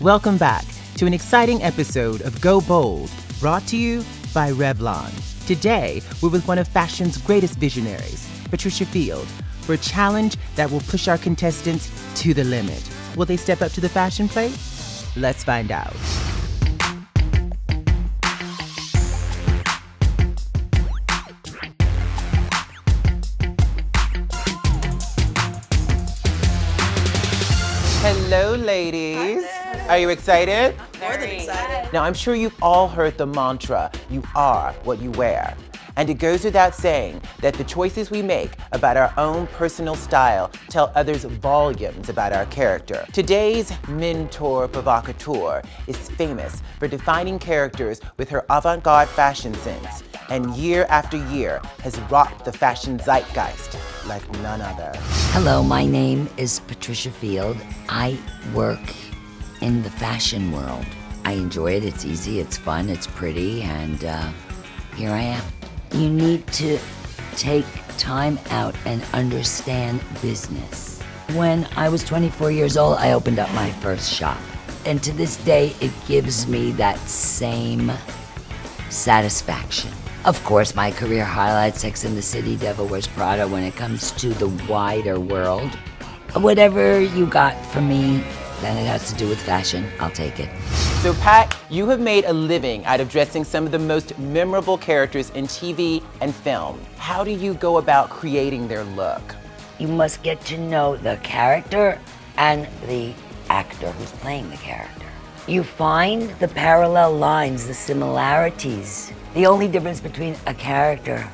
Welcome back to an exciting episode of Go Bold, brought to you by Revlon. Today, we're with one of fashion's greatest visionaries, Patricia Field, for a challenge that will push our contestants to the limit. Will they step up to the fashion plate? Let's find out. Hello, ladies. Are you excited? More than excited. Now, I'm sure you've all heard the mantra, you are what you wear. And it goes without saying that the choices we make about our own personal style tell others volumes about our character. Today's Mentor Provocateur is famous for defining characters with her avant-garde fashion sense, and year after year has rocked the fashion zeitgeist like none other. Hello, my name is Patricia Field. I work in the fashion world. I enjoy it, it's easy, it's fun, it's pretty, and here I am. You need to take time out and understand business. When I was 24 years old, I opened up my first shop. And to this day, it gives me that same satisfaction. Of course, my career highlights Sex and the City, Devil Wears Prada. When it comes to the wider world, whatever you got from me, then it has to do with fashion, I'll take it. So Pat, you have made a living out of dressing some of the most memorable characters in TV and film. How do you go about creating their look? You must get to know the character and the actor who's playing the character. You find the parallel lines, the similarities. The only difference between a character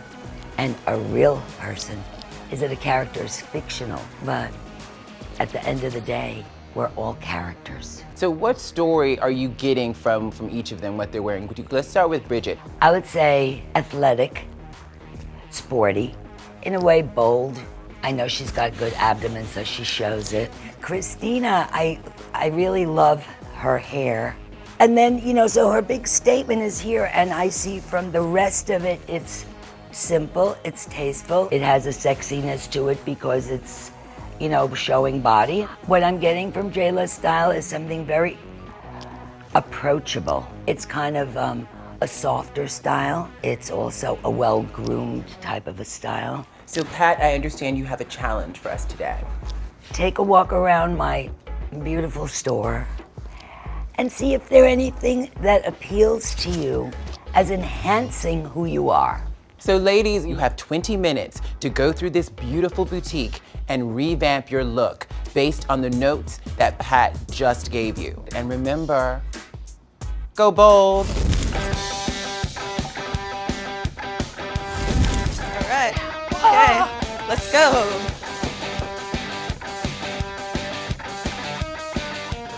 and a real person is that a character is fictional, but at the end of the day, we're all characters. So what story are you getting from each of them, what they're wearing? Let's start with Bridget. I would say athletic, sporty, in a way bold. I know she's got good abdomen, so she shows it. Christina, I really love her hair. And then, you know, so her big statement is here, and I see from the rest of it, it's simple, it's tasteful. It has a sexiness to it because it's, you know, showing body. What I'm getting from Jayla's style is something very approachable. It's kind of a softer style. It's also a well-groomed type of a style. So Pat, I understand you have a challenge for us today. Take a walk around my beautiful store and see if there's anything that appeals to you as enhancing who you are. So ladies, you have 20 minutes to go through this beautiful boutique and revamp your look based on the notes that Pat just gave you. And remember, go bold. All right. Okay. Let's go.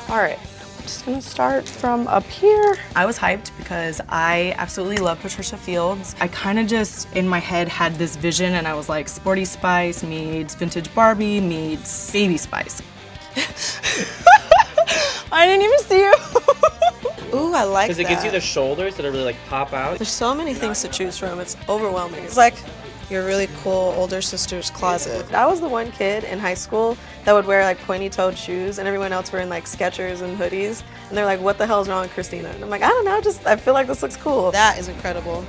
All right. Just gonna start from up here. I was hyped because I absolutely love Patricia Fields. I kind of just, in my head, had this vision and I was like, Sporty Spice meets Vintage Barbie meets Baby Spice. I didn't even see you. Ooh, I like that. Because it gives you the shoulders that are really like pop out. There's so many things to choose from. It's overwhelming. It's like your really cool older sister's closet. I was the one kid in high school that would wear like pointy-toed shoes and everyone else wearing like Skechers and hoodies. And they're like, what the hell is wrong with Christina? And I'm like, I don't know, I feel like this looks cool. That is incredible.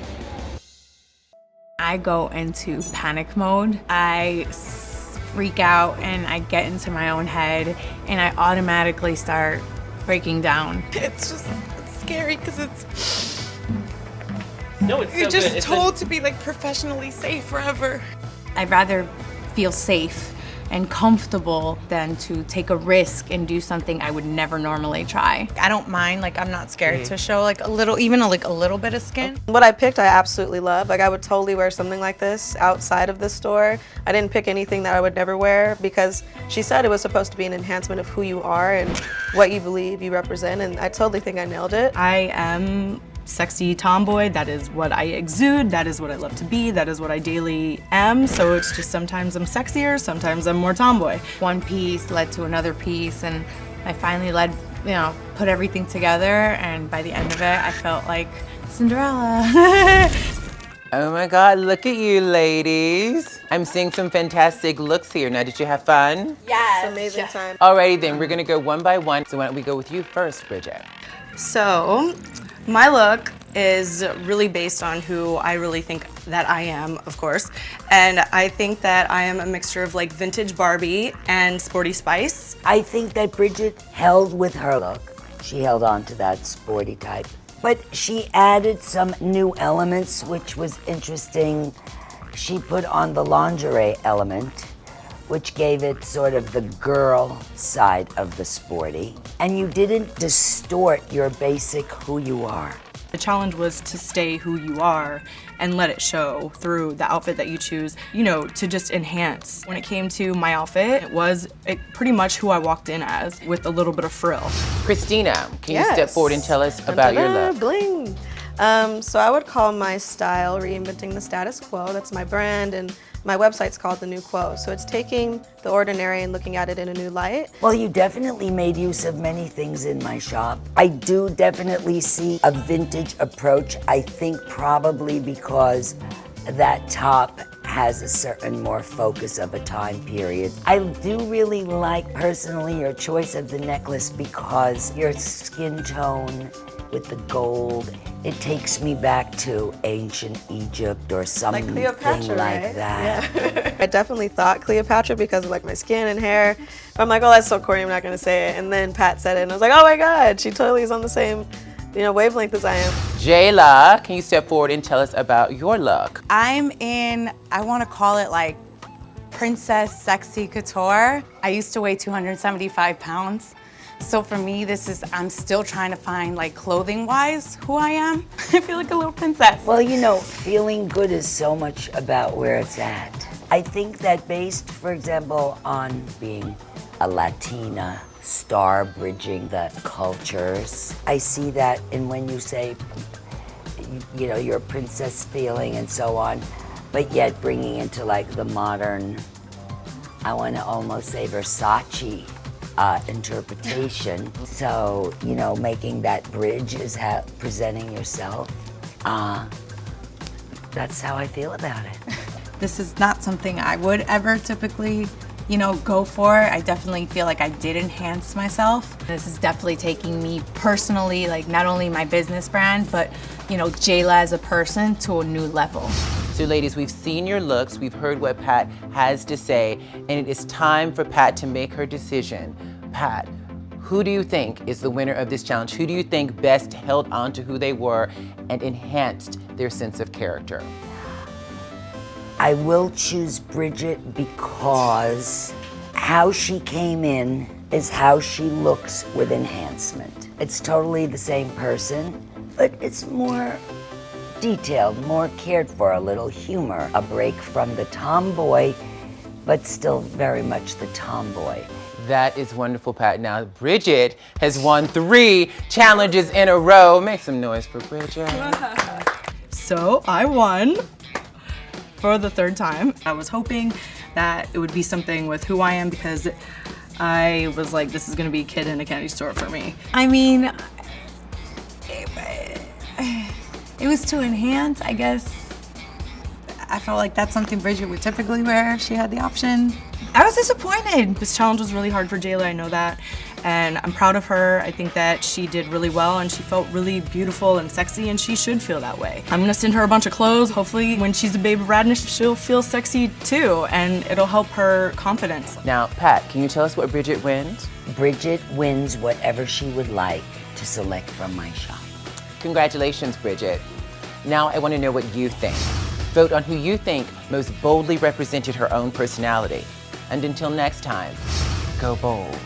I go into panic mode. I freak out and I get into my own head and I automatically start breaking down. It's scary because it's No, it's you're so just good. told to be like professionally safe forever. I'd rather feel safe and comfortable than to take a risk and do something I would never normally try. I don't mind, like I'm not scared to show like a little, even like a little bit of skin. What I picked, I absolutely love. Like I would totally wear something like this outside of the store. I didn't pick anything that I would never wear because she said it was supposed to be an enhancement of who you are and what you believe you represent, and I totally think I nailed it. I am sexy tomboy. That is what I exude. That is what I love to be. That is what I daily am. So it's just sometimes I'm sexier, sometimes I'm more tomboy. One piece led to another piece and I finally put everything together, and by the end of it, I felt like Cinderella. Oh my God, look at you ladies. I'm seeing some fantastic looks here. Now, did you have fun? It's an amazing time. Alrighty then, we're gonna go one by one. So why don't we go with you first, Bridget? So, my look is really based on who I really think that I am, of course. And I think that I am a mixture of like vintage Barbie and sporty spice. I think that Bridget held with her look. She held on to that sporty type. But she added some new elements, which was interesting. She put on the lingerie element, which gave it sort of the girl side of the sporty. And you didn't distort your basic who you are. The challenge was to stay who you are and let it show through the outfit that you choose, you know, to just enhance. When it came to my outfit, it was pretty much who I walked in as, with a little bit of frill. Christina, can you step forward and tell us about your look? Bling. So I would call my style Reinventing the Status Quo. That's my brand, and my website's called The New Quo. So it's taking the ordinary and looking at it in a new light. Well, you definitely made use of many things in my shop. I do definitely see a vintage approach. I think probably because that top has a certain more focus of a time period. I do really like, personally, your choice of the necklace because your skin tone with the gold, it takes me back to ancient Egypt or something Like Cleopatra, like right? that. Yeah. I definitely thought Cleopatra because of like my skin and hair. But I'm like, oh, that's so corny, I'm not gonna say it. And then Pat said it and I was like, oh my God, she totally is on the same, wavelength as I am. Jayla, can you step forward and tell us about your look? I'm in, I want to call it like princess sexy couture. I used to weigh 275 pounds. So for me, I'm still trying to find, like, clothing-wise, who I am. I feel like a little princess. Well, feeling good is so much about where it's at. I think that based, for example, on being a Latina star bridging the cultures, I see that in when you say, your princess feeling and so on, but yet bringing into like the modern, I want to almost say Versace interpretation. So, making that bridge is how presenting yourself. That's how I feel about it. This is not something I would ever typically, go for. I definitely feel like I did enhance myself. This is definitely taking me personally, like not only my business brand, but, Jayla as a person to a new level. So ladies, we've seen your looks, we've heard what Pat has to say, and it is time for Pat to make her decision. Pat, who do you think is the winner of this challenge? Who do you think best held on to who they were and enhanced their sense of character? I will choose Bridget because how she came in is how she looks with enhancement. It's totally the same person, but it's more detailed, more cared for, a little humor, a break from the tomboy, but still very much the tomboy. That is wonderful, Pat. Now, Bridget has won 3 challenges in a row. Make some noise for Bridget. So I won for the 3rd time. I was hoping that it would be something with who I am because I was like, this is gonna be a kid in a candy store for me. I mean, it was to enhance, I guess. I felt like that's something Bridget would typically wear if she had the option. I was disappointed. This challenge was really hard for Jayla, I know that, and I'm proud of her. I think that she did really well and she felt really beautiful and sexy, and she should feel that way. I'm gonna send her a bunch of clothes. Hopefully when she's a baby radish, she'll feel sexy too, and it'll help her confidence. Now, Pat, can you tell us what Bridget wins? Bridget wins whatever she would like to select from my shop. Congratulations, Bridget. Now I want to know what you think. Vote on who you think most boldly represented her own personality. And until next time, go bold.